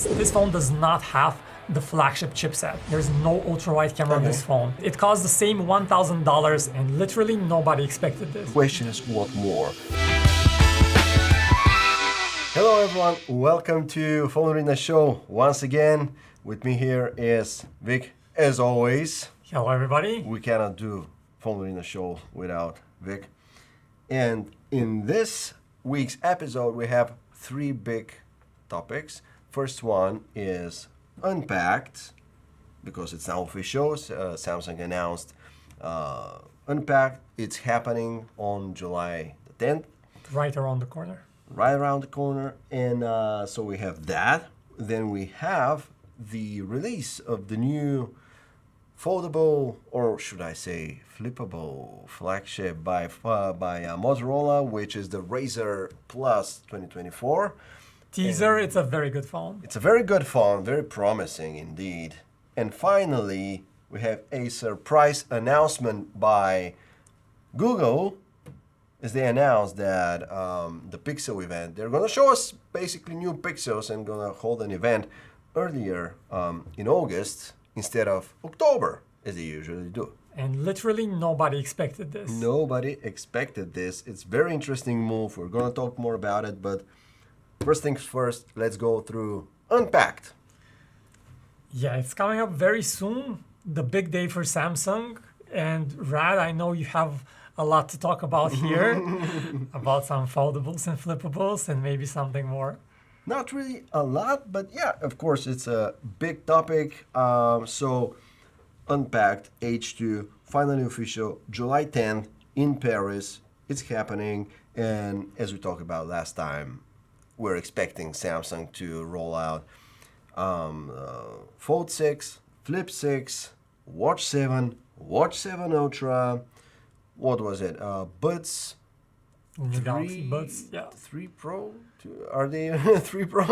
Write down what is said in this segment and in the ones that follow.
This phone does not have the flagship chipset. There's no ultra-wide camera on this phone. It costs the same $1,000 and literally nobody expected this. Question is, what more? Hello everyone, welcome to PhoneArena Show. Once again, with me here is Vic, as always. Hello everybody. We cannot do PhoneArena Show without Vic. And in this week's episode, we have three big topics. First one is Unpacked, because it's now official. Samsung announced Unpacked. It's happening on July the 10th. Right around the corner. Right around the corner. And so we have that. Then we have the release of the new foldable, or should I say flippable flagship by Motorola, which is the Razr Plus 2024. Teaser, it's a very good phone. It's a very good phone, very promising indeed. And finally, we have a surprise announcement by Google as they announced that the Pixel event, they're going to show us basically new Pixels and going to hold an event earlier in August instead of October, as they usually do. And literally nobody expected this. Nobody expected this. It's a very interesting move. We're going to talk more about it, but first things first, let's go through Unpacked. Yeah, it's coming up very soon, the big day for Samsung. And Rad, I know you have a lot to talk about here, about some foldables and flippables and maybe something more. Not really a lot, but yeah, of course, it's a big topic. So Unpacked H2, finally official, July 10th in Paris. It's happening. And as we talked about last time, we're expecting Samsung to roll out Fold 6, Flip 6, Watch 7, Watch 7 Ultra. What was it? Buds. New Galaxy Buds, yeah. 3 Pro? Are they 3 Pro?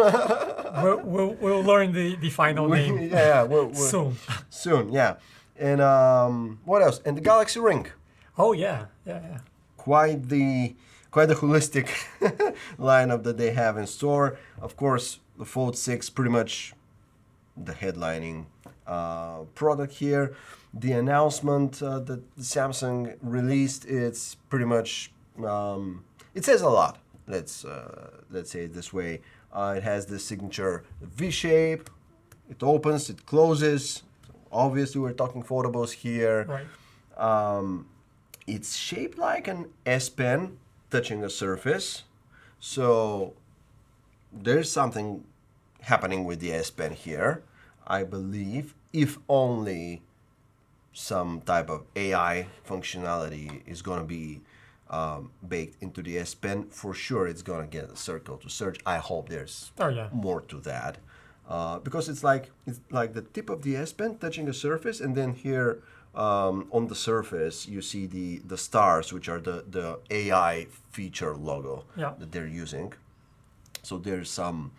we'll learn the final name. Yeah, soon. Soon, yeah. And what else? And the Galaxy Ring. Oh yeah. Quite the holistic lineup that they have in store. Of course, the Fold 6 pretty much the headlining product here. The announcement that Samsung released, it's pretty much it says a lot. Let's say it this way. It has the signature V shape. It opens, it closes. Obviously, we're talking foldables here. Right. It's shaped like an S Pen touching a surface. So there's something happening with the S Pen here, I believe, if only some type of AI functionality is going to be baked into the S Pen. For sure, it's going to get a circle to search. I hope there's more to that. Because it's like the tip of the S Pen touching a surface, and then here on the surface you see the stars, which are the AI feature logo that they're using. So there's some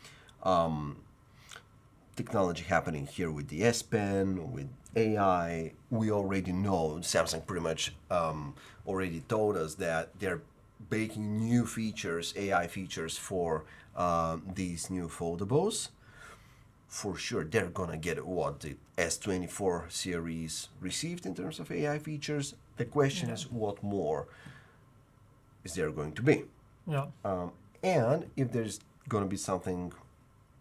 technology happening here with the S Pen, with AI. We already know, Samsung pretty much already told us that they're baking new features, AI features for these new foldables. For sure, they're gonna get what the S24 series received in terms of AI features. The question is, what more is there going to be? Yeah. And if there's gonna be something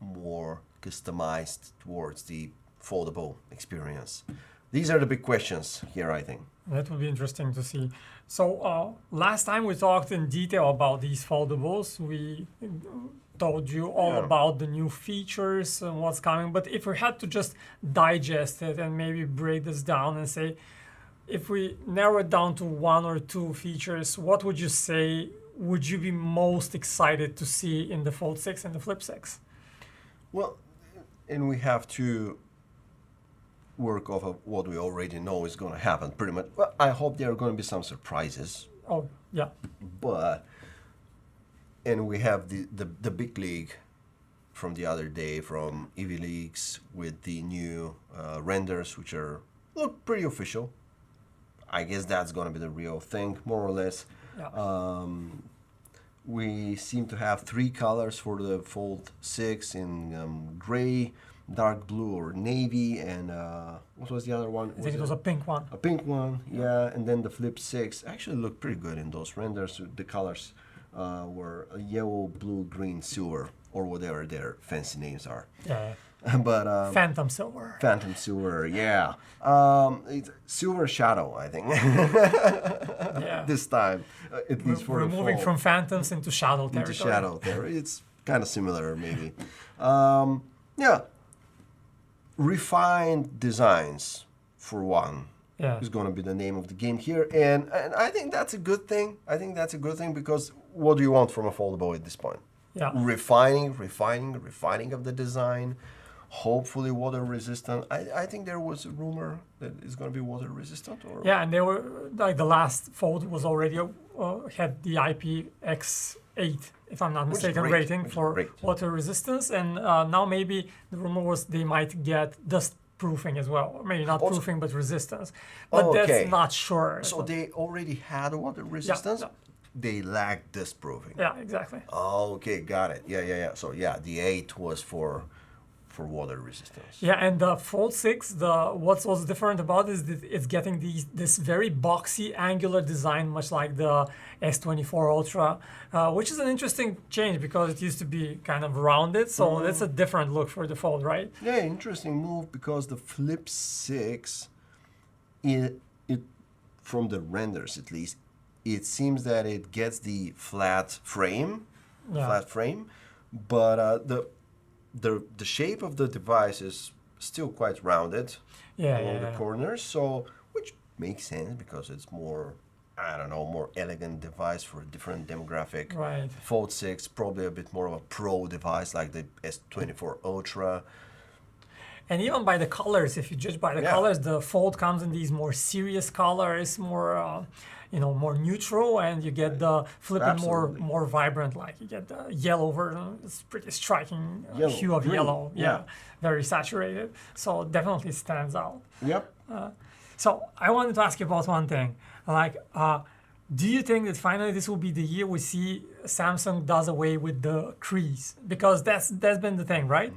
more customized towards the foldable experience. These are the big questions here, I think. That would be interesting to see. So last time we talked in detail about these foldables. We told you all about the new features and what's coming. But if we had to just digest it and maybe break this down and say, if we narrow it down to one or two features, what would you say would you be most excited to see in the Fold 6 and the Flip 6? Well, and we have to work off of what we already know is going to happen pretty much. Well, I hope there are going to be some surprises. Oh, yeah. And we have the big leak from the other day from EV-Leaks with the new renders, which look pretty official. I guess that's going to be the real thing, more or less. Yeah. we seem to have 3 colors for the Fold 6 in gray, dark blue or navy, and what was the other one? I think it was a pink one. A pink one, yeah. And then the Flip 6 actually looked pretty good in those renders. The colors were a yellow, blue, green, silver, or whatever their fancy names are. Yeah. But Phantom silver. Phantom silver, yeah. It's silver shadow, I think. Yeah. This time, at least for We're the moving fall. from phantoms into shadow territory. Into shadow there. It's kind of similar, maybe. Yeah. Refined designs, for one, Yeah. is going to be the name of the game here, and I think that's a good thing. I think that's a good thing because what do you want from a foldable at this point? Yeah. Refining of the design. Hopefully water resistant. I think there was a rumor that it's going to be water resistant. Or Yeah, and they were like the last Fold was already had the IPX8, if I'm not Which is mistaken, great, rating which is for great. water resistance, and now maybe the rumor was they might get dust proofing as well. Maybe not Also- proofing, but resistance. But Oh, okay. that's not sure. So they already had water resistance. yeah. They lacked dust proofing. Yeah, exactly. Oh, okay, got it. Yeah. So yeah, the 8 was for water resistance. Yeah, and the Fold 6, what's also different about it is that it's getting this very boxy, angular design, much like the S24 Ultra, which is an interesting change because it used to be kind of rounded, so that's a different look for the Fold, right? Yeah, interesting move because the Flip 6, it from the renders at least, it seems that it gets the flat frame, Yeah. but the shape of the device is still quite rounded Yeah, along yeah, the yeah. corners, so which makes sense because it's more, I don't know, more elegant device for a different demographic. Right. Fold 6 probably a bit more of a pro device like the S24 Ultra. And even by the colors, if you judge by the Yeah. colors, the Fold comes in these more serious colors, more more neutral, and you get the Flip in Absolutely. more vibrant. Like you get the yellow version. It's pretty striking Yellow, hue of green, yellow. yeah. Very saturated. So definitely stands out. Yep. So I wanted to ask you about one thing. Like, do you think that finally this will be the year we see Samsung does away with the crease? Because that's been the thing, right?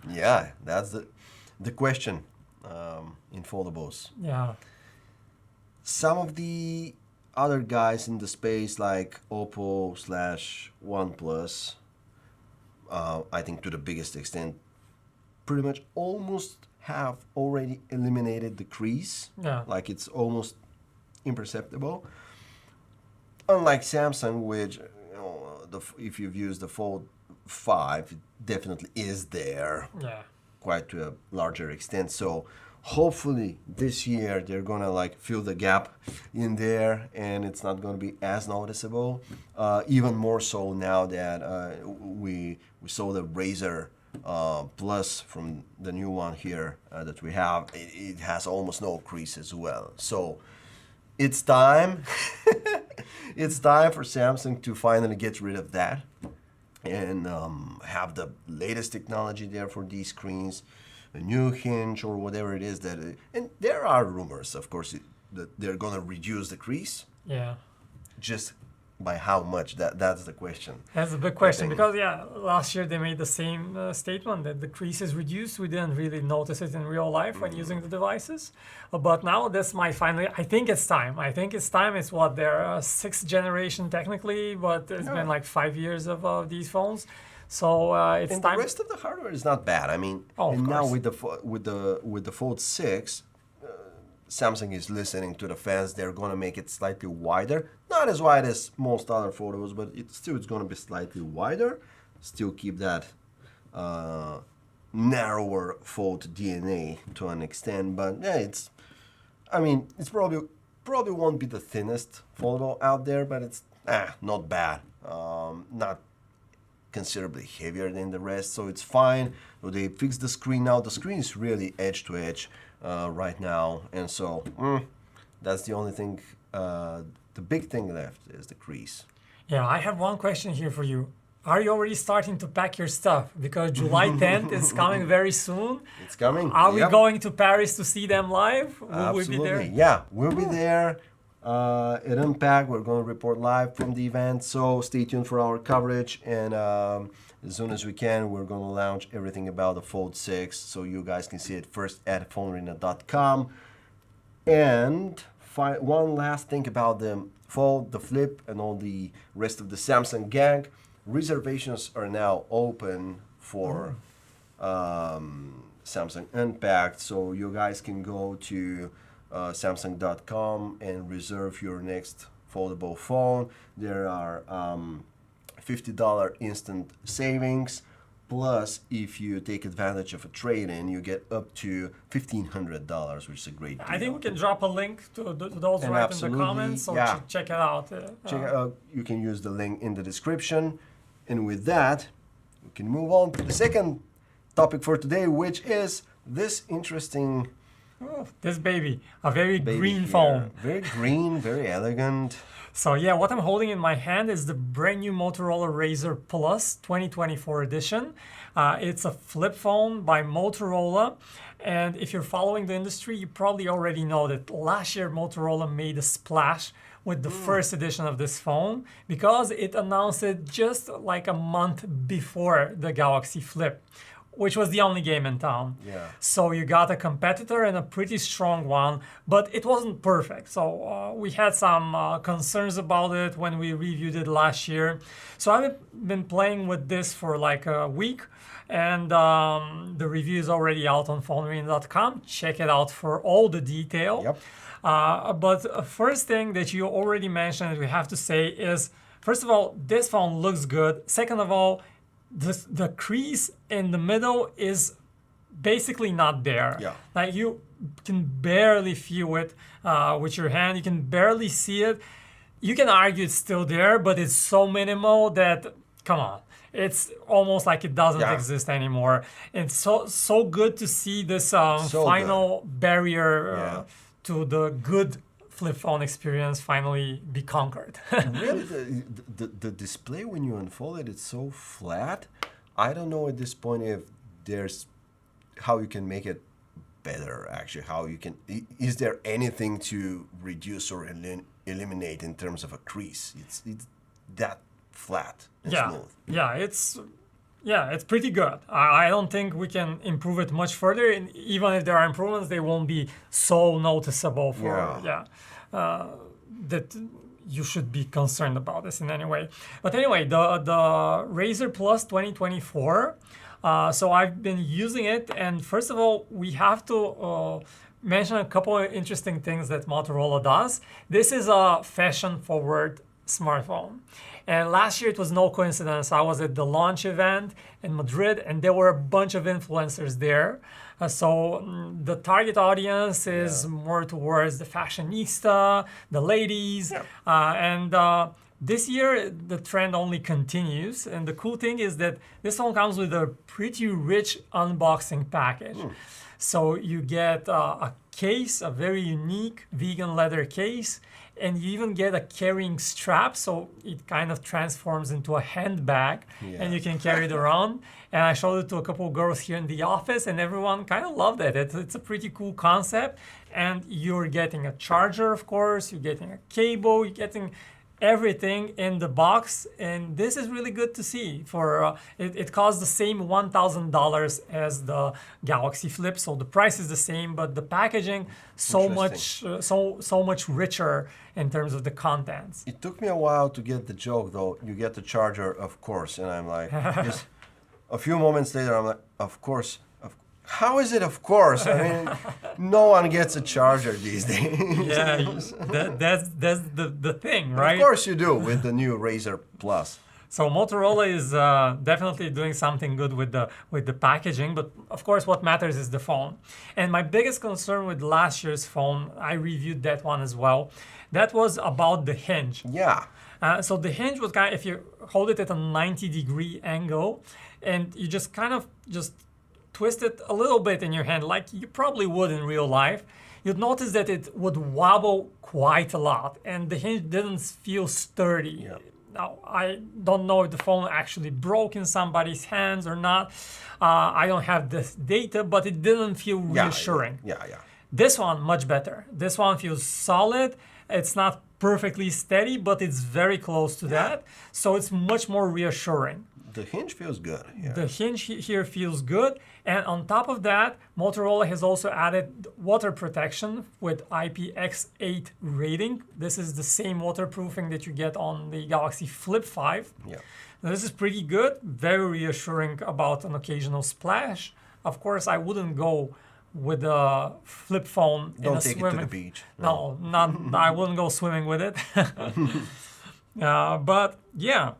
Yeah, that's the question in foldables. Yeah. Some of the other guys in the space, like Oppo/OnePlus, I think to the biggest extent, pretty much almost have already eliminated the crease. Yeah. Like it's almost imperceptible. Unlike Samsung, which if you've used the Fold 5, it definitely is there Yeah. quite to a larger extent. So hopefully this year they're gonna like fill the gap in there, and it's not gonna be as noticeable. Even more so now that we saw the Razr Plus from the new one here that we have. It has almost no crease as well. So it's time. It's time for Samsung to finally get rid of that and have the latest technology there for these screens, a new hinge or whatever it is that. And there are rumors, of course, that they're gonna reduce the crease. Yeah. Just by how much? That's the question. That's a big question think- because last year they made the same statement that the crease is reduced. We didn't really notice it in real life when using the devices, but now this might finally. I think it's time. It's what their sixth generation technically, but it's been like 5 years of these phones, so it's And time. the rest of the hardware is not bad. I mean, Oh, of and now course. with the Fold 6, Samsung is listening to the fans. They're gonna make it slightly wider, not as wide as most other photos, but it's gonna be slightly wider. Still keep that narrower Fold DNA to an extent, but yeah, it's probably won't be the thinnest foldable out there, but it's not bad. Not considerably heavier than the rest, so it's fine. So they fixed the screen now. The screen is really edge to edge right now, and so that's the only thing. The big thing left is the crease. Yeah, I have one question here for you. Are you already starting to pack your stuff? Because July 10th is coming very soon. It's coming. Are we Yep. going to Paris to see them live? Will we be Absolutely. there? Yeah, we'll be there. At Unpacked, we're going to report live from the event, so stay tuned for our coverage. And as soon as we can, we're going to launch everything about the Fold 6, so you guys can see it first at PhoneArena.com. And one last thing about the Fold, the Flip, and all the rest of the Samsung gang. Reservations are now open for Samsung Unpacked, so you guys can go to Samsung.com and reserve your next foldable phone. There are $50 instant savings. Plus, if you take advantage of a trade-in, you get up to $1,500, which is a great deal. I think we can drop a link to those And right in the comments, so yeah. check it out. Check it out. You can use the link in the description. And with that, we can move on to the second topic for today, which is this interesting This baby, a very baby green here. phone. Very green, very elegant. So yeah, what I'm holding in my hand is the brand new Motorola Razr Plus 2024 edition. It's a flip phone by Motorola. And if you're following the industry, you probably already know that last year Motorola made a splash with the first edition of this phone because it announced it just like a month before the Galaxy Flip, which was the only game in town. Yeah. So you got a competitor and a pretty strong one, but it wasn't perfect. So we had some concerns about it when we reviewed it last year. So I've been playing with this for like a week, and the review is already out on PhoneArena.com. Check it out for all the detail. Yep. But first thing that you already mentioned that we have to say is, first of all, this phone looks good. Second of all, the crease in the middle is basically not there. Yeah. Like you can barely feel it with your hand. You can barely see it. You can argue it's still there, but it's so minimal that, come on, it's almost like it doesn't exist anymore. It's so good to see this final barrier to the good flip phone experience finally be conquered. Really, the display when you unfold it, it's so flat. I don't know at this point if there's how you can make it better. Actually, how you can is there anything to reduce or eliminate in terms of a crease? It's that flat and smooth. It's pretty good. I don't think we can improve it much further. And even if there are improvements, they won't be so noticeable for that you should be concerned about this in any way. But anyway, the Razr Plus 2024. So I've been using it, and first of all, we have to mention a couple of interesting things that Motorola does. This is a fashion-forward smartphone. And last year, it was no coincidence. I was at the launch event in Madrid, and there were a bunch of influencers there. So the target audience is more towards the fashionista, the ladies. And this year, the trend only continues. And the cool thing is that this one comes with a pretty rich unboxing package. So you get a case, a very unique vegan leather case, and you even get a carrying strap, so it kind of transforms into a handbag, and you can carry it around. And I showed it to a couple of girls here in the office, and everyone kind of loved it. It's a pretty cool concept, and you're getting a charger, of course, you're getting a cable, you're getting everything in the box, and this is really good to see. For it costs the same $1,000 as the Galaxy Flip, so the price is the same, but the packaging so much richer in terms of the contents. It took me a while to get the joke, though. You get the charger, of course, and I'm like, just a few moments later, I'm like, of course. How is it, of course? I mean, no one gets a charger these days. That's the thing, right? Of course you do with the new Razr Plus. So Motorola is definitely doing something good with the packaging, but of course what matters is the phone. And my biggest concern with last year's phone, I reviewed that one as well, that was about the hinge. Yeah. So the hinge was kind of, if you hold it at a 90-degree angle, and you just kind of twist it a little bit in your hand, like you probably would in real life, you'd notice that it would wobble quite a lot, and the hinge didn't feel sturdy. Now, I don't know if the phone actually broke in somebody's hands or not. I don't have this data, but it didn't feel reassuring. Yeah. This one, much better. This one feels solid. It's not perfectly steady, but it's very close to that. So it's much more reassuring. The hinge feels good. Yeah. The hinge here feels good. And on top of that, Motorola has also added water protection with IPX8 rating. This is the same waterproofing that you get on the Galaxy Flip 5. Yeah. Now, this is pretty good, very reassuring about an occasional splash. Of course, I wouldn't go with a flip phone in a Don't take it to swimming. the beach. No, not. I wouldn't go swimming with it. But yeah,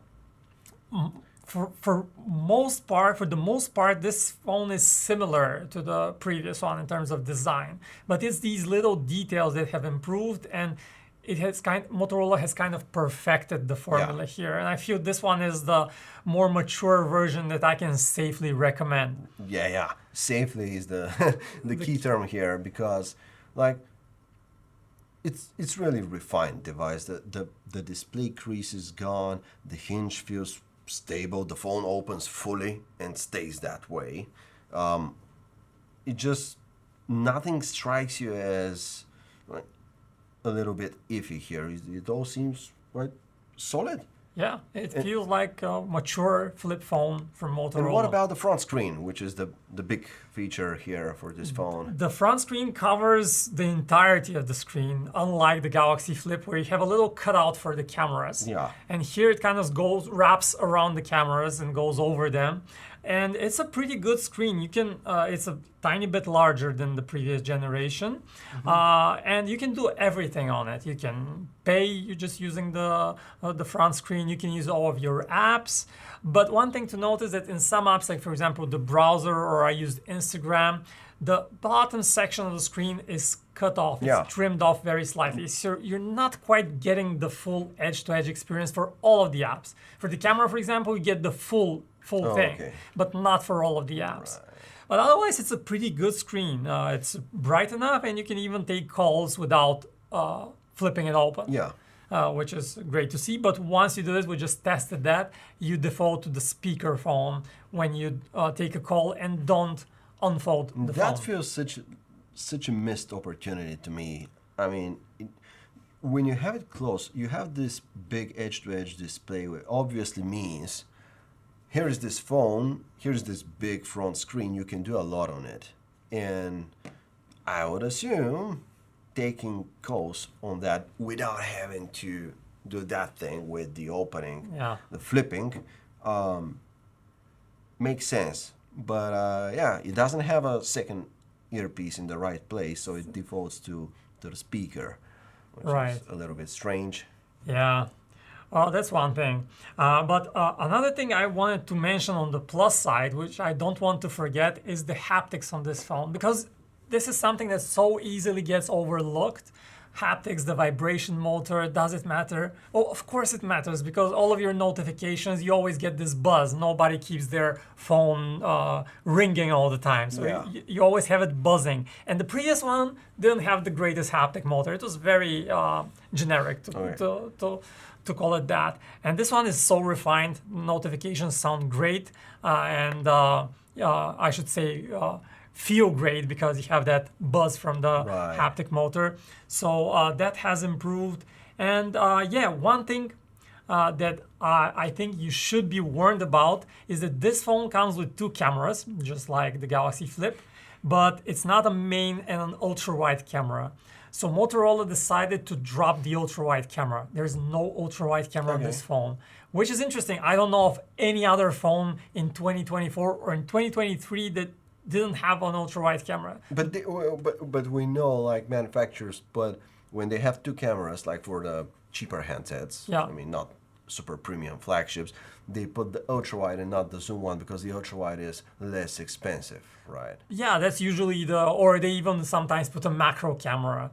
for the most part, this phone is similar to the previous one in terms of design. But it's these little details that have improved, and Motorola has kind of perfected the formula here. And I feel this one is the more mature version that I can safely recommend. Yeah. Safely is the the key term here, because like it's really refined device. The display crease is gone. The hinge feels stable. The phone opens fully and stays that way. It just nothing strikes you as like a little bit iffy here. It all seems quite solid. Yeah, it feels like a mature flip phone from Motorola. And what about the front screen, which is the big feature here for this phone? The front screen covers the entirety of the screen, unlike the Galaxy Flip, where you have a little cutout for the cameras. Yeah. And here it kind of wraps around the cameras and goes over them. And it's a pretty good screen. You can, it's a tiny bit larger than the previous generation. And you can do everything on it. You can pay, you're just using the front screen. You can use all of your apps. But one thing to note is that in some apps, like for example, the browser, or I used Instagram, the bottom section of the screen is cut off. Yeah. It's trimmed off very slightly. So you're not quite getting the full edge-to-edge experience for all of the apps. For the camera, for example, you get the full thing, okay. but not for all of the apps. But otherwise, it's a pretty good screen. It's bright enough, and you can even take calls without flipping it open. Yeah. Which is great to see. But once you do this, we just tested that, you default to the speaker phone when you take a call and don't unfold the phone. That feels such a missed opportunity to me. I mean, when you have it close, you have this big edge-to-edge display, which obviously means here is this phone, here's this big front screen, you can do a lot on it. And I would assume taking calls on that without having to do that thing with the opening, the flipping, makes sense. But it doesn't have a second earpiece in the right place, so it defaults to the speaker, which is a little bit strange. Yeah. That's one thing. But another thing I wanted to mention on the plus side, which I don't want to forget, is the haptics on this phone, because this is something that so easily gets overlooked. Haptics, the vibration motor, does it matter? Oh, of course it matters, because all of your notifications, you always get this buzz. Nobody keeps their phone ringing all the time, so you always have it buzzing. And the previous one didn't have the greatest haptic motor. It was very generic to call it that. And this one is so refined. Notifications sound great, and I should say feel great, because you have that buzz from the haptic motor. So that has improved. And one thing that I think you should be warned about is that this phone comes with two cameras, just like the Galaxy Flip, but it's not a main and an ultra-wide camera. So Motorola decided to drop the ultra-wide camera. There's no ultra-wide camera on this phone, which is interesting. I don't know of any other phone in 2024 or in 2023 that didn't have an ultra-wide camera. But we know, like, manufacturers, but when they have two cameras, like for the cheaper handsets, I mean, not super premium flagships, they put the ultra-wide and not the zoom one, because the ultra-wide is less expensive, right? Yeah, that's usually or they even sometimes put a macro camera,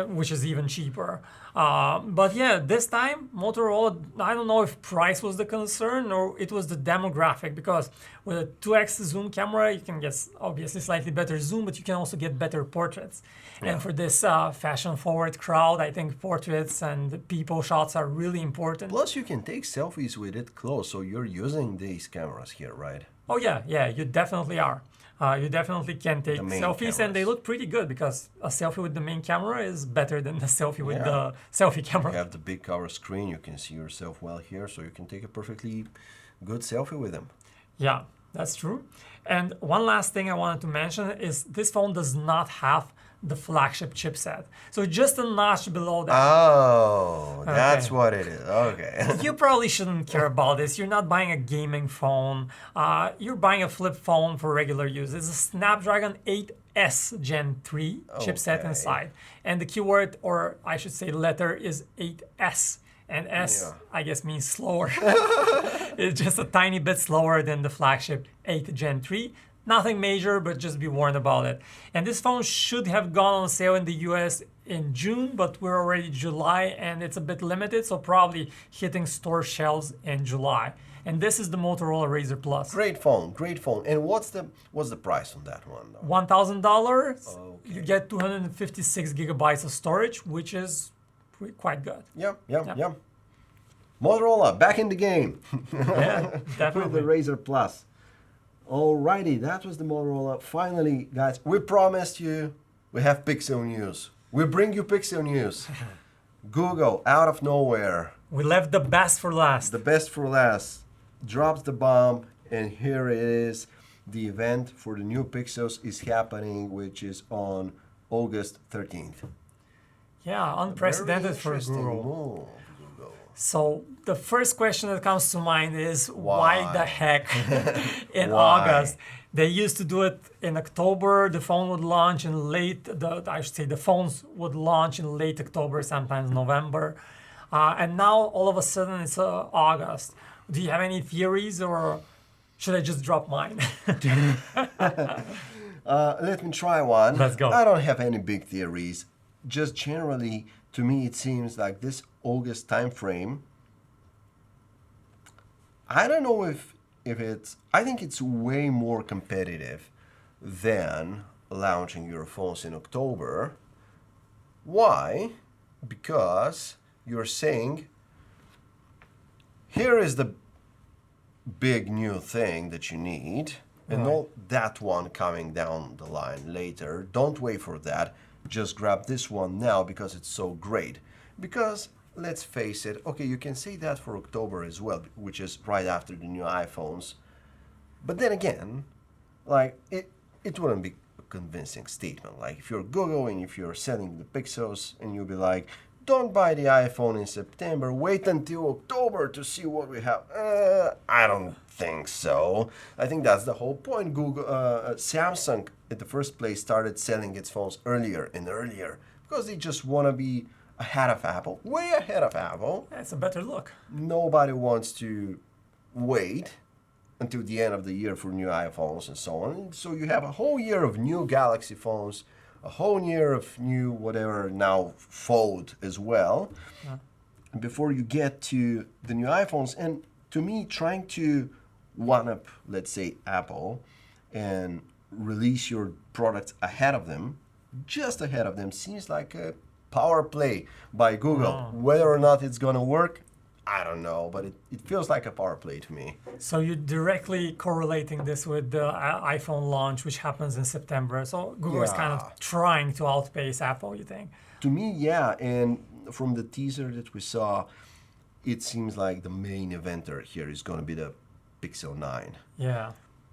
which is even cheaper. But yeah, this time, Motorola, I don't know if price was the concern or it was the demographic, because with a 2x zoom camera, you can get obviously slightly better zoom, but you can also get better portraits. And for this fashion-forward crowd, I think portraits and people shots are really important. Plus, you can take selfies with it close, so you're using these cameras here, right? Oh yeah, you definitely are. You definitely can take main selfies, and they cameras. look pretty good because a selfie with the main camera is better than the selfie with Yeah. the selfie You camera. have the big cover screen, you can see yourself well here, so you can take a perfectly good selfie with them. Yeah, that's true. And one last thing I wanted to mention is this phone does not have the flagship chipset. So just a notch below that. Oh, that's Okay. what it is. Okay. You probably shouldn't care about this. You're not buying a gaming phone. You're buying a flip phone for regular use. It's a Snapdragon 8S Gen 3 chipset Okay. inside. And the keyword, or I should say letter, is 8S. And S, Yeah. I guess, means slower. It's just a tiny bit slower than the flagship 8 Gen 3. Nothing major, but just be warned about it. And this phone should have gone on sale in the US in June, but we're already July and it's a bit limited, so probably hitting store shelves in July. And this is the Motorola Razr Plus. Great phone, great phone. And what's the price on that one though? $1,000, Okay. you get 256 gigabytes of storage, which is quite good. Yeah. Motorola back in the game Yeah, with the definitely. Razr Plus. Alrighty, that was the Motorola. Finally, guys, we promised you we have Pixel news. We bring you Pixel news. Google, out of nowhere, We left the best for last. the best for last, drops the bomb, and here it is. The event for the new Pixels is happening, which is on August 13th. Yeah, unprecedented Very for interesting Google. move, Google. So the first question that comes to mind is why the Why? heck in Why? August? They used to do it in October. The phone would launch in I should say the phones would launch in late October, sometimes November. And now all of a sudden it's August. Do you have any theories or should I just drop mine? Let me try one. Let's go. I don't have any big theories. Just generally, to me, it seems like this August time frame. I don't know if it's. I think it's way more competitive than launching your phones in October. Why? Because you're saying, here is the big new thing that you need, and Right. not that one coming down the line later. Don't wait for that. Just grab this one now because it's so great. Because let's face it, okay, you can say that for October as well, which is right after the new iPhones. But then again, like it wouldn't be a convincing statement. Like if you're Google and if you're selling the Pixels and you'll be like, don't buy the iPhone in September, wait until October to see what we have. I don't think so. I think that's the whole point. Samsung at the first place started selling its phones earlier and earlier because they just want to be ahead of Apple, way ahead of Apple. It's a better look. Nobody wants to wait until the end of the year for new iPhones and so on. So you have a whole year of new Galaxy phones, a whole year of new whatever now Fold as well, before you get to the new iPhones. And to me, trying to one-up, let's say, Apple and release your products ahead of them, just ahead of them, seems like a power play by Google. Whether or not it's going to work, I don't know, but it feels like a power play to me. So you're directly correlating this with the iPhone launch, which happens in September. So Google is kind Yeah. of trying to outpace Apple, you think? To me, yeah, and from the teaser that we saw, it seems like the main eventer here is going to be the Pixel 9. Yeah,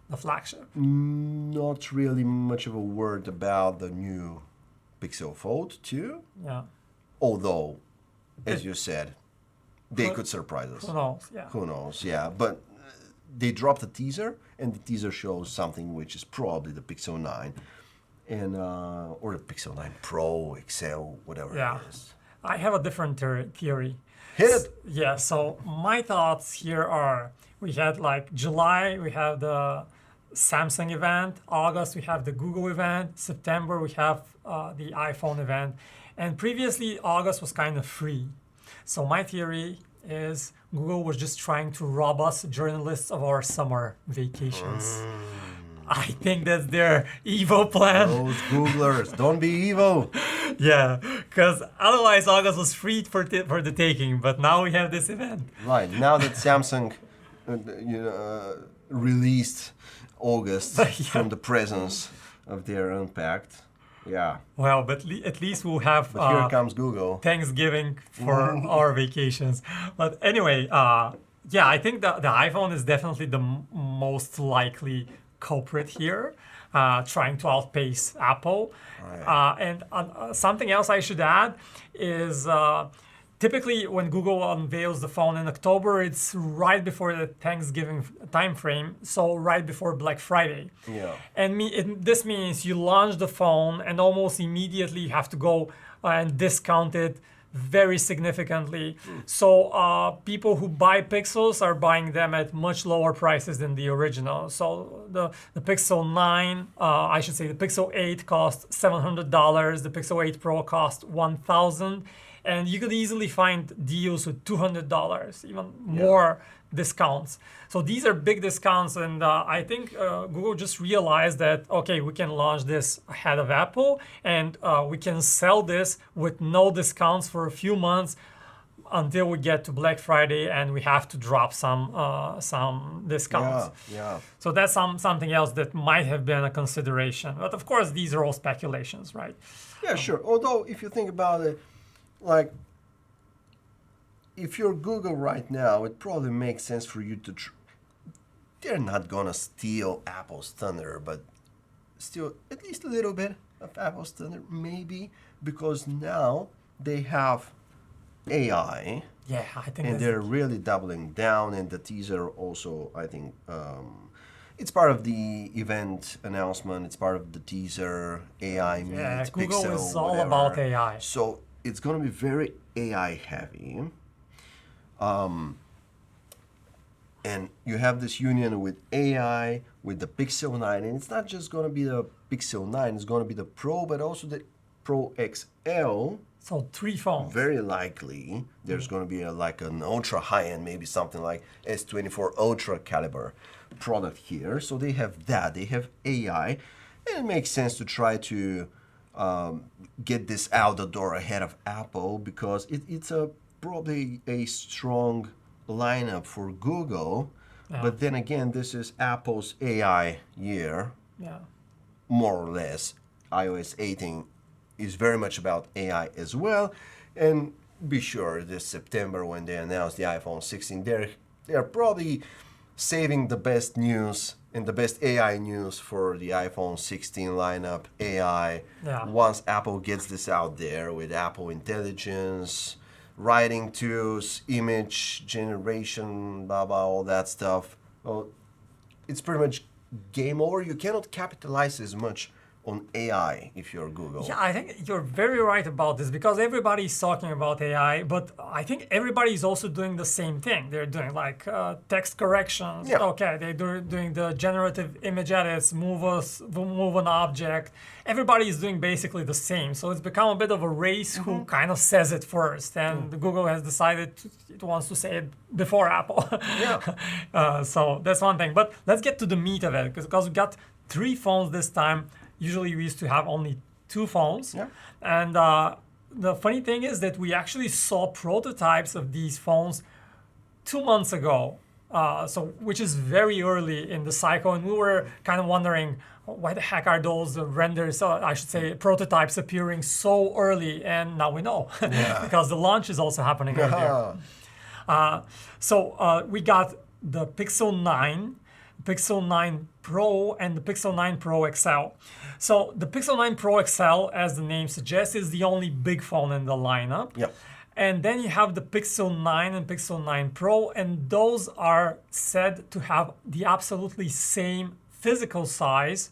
the flagship. Not really much of a word about the new Pixel Fold 2, Yeah, although, as It- you said, they Who- could surprise us. who knows? Yeah. Who knows? Yeah, but they dropped a teaser, and the teaser shows something which is probably the Pixel 9, and or the Pixel 9 Pro, XL, whatever Yeah. it is. I have a different theory. Hit it. Yeah, so my thoughts here are we had like July, we have the Samsung event, August, we have the Google event, September, we have the iPhone event, and previously August was kind of free. So my theory is Google was just trying to rob us journalists of our summer vacations. I think that's their evil plan. Those Googlers, don't be evil. Yeah, because otherwise August was free for the taking, but now we have this event. Right, now that Samsung released August from the presence of their Unpacked. Yeah. Well, but at least we'll have But here comes Google. Thanksgiving for our vacations. But anyway, yeah, I think the iPhone is definitely the most likely culprit here, trying to outpace Apple. Right. And something else I should add is typically when Google unveils the phone in October, it's right before the Thanksgiving time frame, so right before Black Friday. Yeah. And this means you launch the phone and almost immediately you have to go and discount it very significantly. So people who buy Pixels are buying them at much lower prices than the original. So the Pixel 9, I should say the Pixel 8 cost $700. The Pixel 8 Pro cost $1,000. And you could easily find deals with $200, even more discounts. So these are big discounts, and I think Google just realized that, okay, we can launch this ahead of Apple, and we can sell this with no discounts for a few months until we get to Black Friday, and we have to drop some discounts. Yeah. So that's something else that might have been a consideration. But of course, these are all speculations, right? Yeah, sure. Although, if you think about it, like, if you're Google right now, it probably makes sense for you to. They're not gonna steal Apple's thunder, but still at least a little bit of Apple's thunder, maybe, because now they have AI. Yeah, I think. And they're really doubling down. And the teaser also, I think, it's part of the event announcement. It's part of the teaser. AI meets yeah, Pixel. Google is all whatever. about AI. So it's going to be very AI heavy. And you have this union with AI, with the Pixel 9. And it's not just going to be the Pixel 9, it's going to be the Pro, but also the Pro XL. So 3 phones. Very likely there's going to be like an ultra high-end, maybe something like S24 Ultra caliber product here. So they have that, they have AI. And it makes sense to try to get this out the door ahead of Apple, because it's probably a strong lineup for Google. But then again, this is Apple's AI year, more or less. iOS 18 is very much about AI as well. And be sure this September when they announce the iPhone 16, they're probably saving the best news and the best AI news for the iPhone 16 lineup, AI. Once Apple gets this out there with Apple Intelligence, writing tools, image generation, blah, blah, all that stuff. Well, it's pretty much game over. You cannot capitalize as much on AI if you're Google. Yeah, I think you're very right about this, because everybody's talking about AI, but I think everybody's also doing the same thing. They're doing like text corrections. Okay, they're doing the generative image edits, move an object. Everybody is doing basically the same. So it's become a bit of a race who kind of says it first. And Google has decided it wants to say it before Apple. So that's one thing. But let's get to the meat of it, because we got 3 phones this time. Usually we used to have only 2 phones. And the funny thing is that we actually saw prototypes of these phones 2 months ago, which is very early in the cycle. And we were kind of wondering, why the heck are those renders, I should say, prototypes appearing so early? And now we know, because the launch is also happening earlier. So we got the Pixel 9, Pixel 9 Pro, and the Pixel 9 Pro XL. So the Pixel 9 Pro XL, as the name suggests, is the only big phone in the lineup. And then you have the Pixel 9 and Pixel 9 Pro, and those are said to have the absolutely same physical size,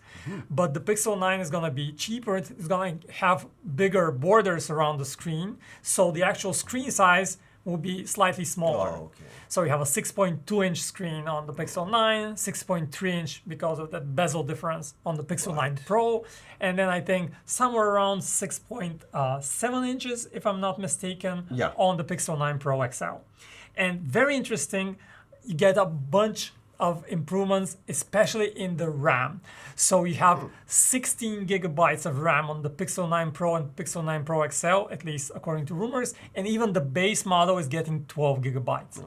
but the Pixel 9 is going to be cheaper. It's going to have bigger borders around the screen, so the actual screen size will be slightly smaller. So you have a 6.2-inch screen on the Pixel 9, 6.3-inch because of that bezel difference on the Pixel 9 Pro, and then I think somewhere around 6.7 inches, if I'm not mistaken, on the Pixel 9 Pro XL. And very interesting, you get a bunch of improvements, especially in the RAM. So you have 16 gigabytes of RAM on the Pixel 9 Pro and Pixel 9 Pro XL, at least according to rumors, and even the base model is getting 12 gigabytes.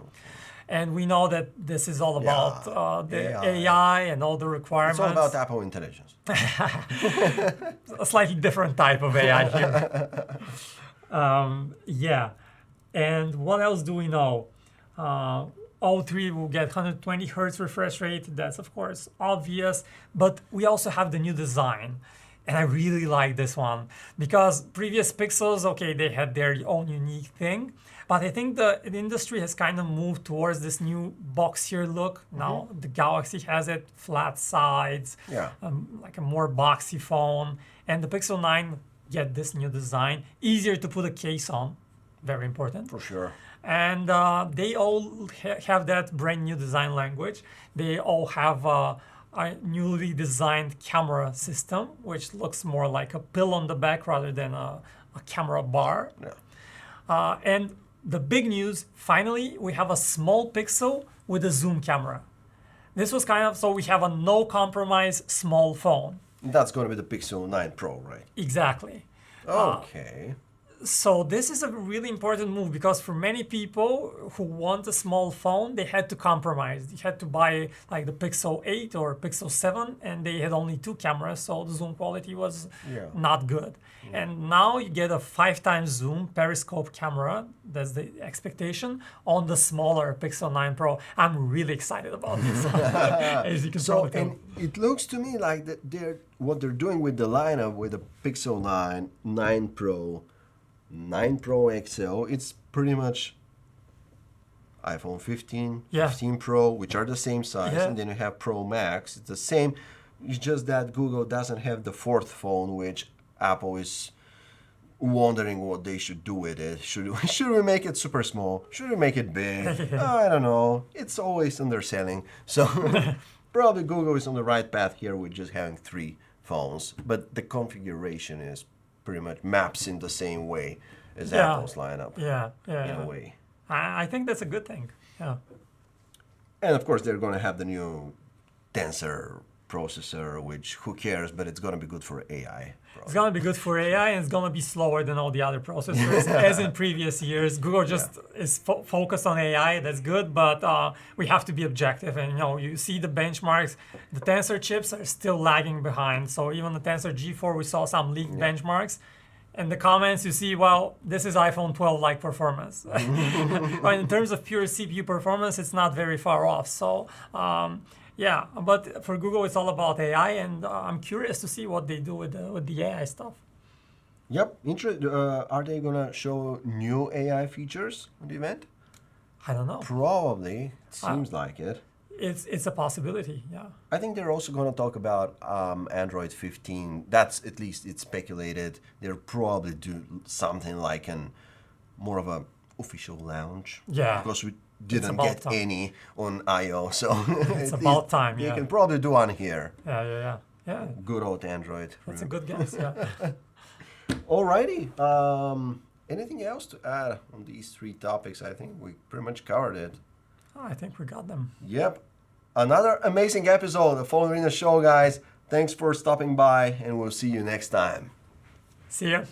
And we know that this is all about the AI and all the requirements. It's all about Apple intelligence. A slightly different type of AI here. Yeah. And what else do we know? All three will get 120 hertz refresh rate. That's, of course, obvious. But we also have the new design. And I really like this one because previous Pixels, okay, they had their own unique thing. But I think the industry has kind of moved towards this new boxier look. Now the Galaxy has it, flat sides, like a more boxy phone. And the Pixel 9 get this new design. Easier to put a case on, very important. For sure. And they all have that brand new design language. They all have a newly designed camera system, which looks more like a pill on the back rather than a camera bar. Yeah. And the big news, finally, we have a small Pixel with a zoom camera. This was kind of, so we have a no compromise small phone. That's going to be the Pixel 9 Pro, right? Exactly. Okay. So this is a really important move because for many people who want a small phone, they had to compromise. They had to buy like the Pixel 8 or Pixel 7 and they had only 2 cameras, so the zoom quality was not good. And now you get a 5x zoom periscope camera, that's the expectation, on the smaller Pixel 9 Pro. I'm really excited about this, as you can probably tell. And it looks to me like that what they're doing with the lineup with the Pixel 9, 9 Pro, 9 Pro XL, it's pretty much iPhone 15, 15 Pro, which are the same size, and then you have Pro Max. It's the same. It's just that Google doesn't have the 4th phone, which Apple is wondering what they should do with it. Should we make it super small? Should we make it big? I don't know. It's always underselling. So probably Google is on the right path here with just having 3 phones, but the configuration is pretty much maps in the same way as Apple's lineup. In a way. I think that's a good thing. Yeah. And of course, they're going to have the new Tensor processor, which who cares, but it's going to be good for AI. Probably. It's going to be good for AI, and it's going to be slower than all the other processors, as in previous years. Google just is focused on AI. That's good, but we have to be objective. And you see the benchmarks. The Tensor chips are still lagging behind. So even the Tensor G4, we saw some leaked benchmarks. In the comments, you see, well, this is iPhone 12-like performance. But in terms of pure CPU performance, it's not very far off. So. Yeah, but for Google, it's all about AI, and I'm curious to see what they do with the AI stuff. Yep. Are they going to show new AI features at the event? I don't know. Probably. It seems like it. It's a possibility, yeah. I think they're also going to talk about Android 15. That's, at least it's speculated. They'll probably do something like more of a official launch. Yeah. Because we didn't get any on I/O, so it's about time. You can probably do one here. Yeah. Good old Android. That's a good guess. Yeah. Alrighty. Anything else to add on these 3 topics? I think we pretty much covered it. I think we got them. Yep. Another amazing episode of the PhoneArena Show, guys. Thanks for stopping by, and we'll see you next time. See ya.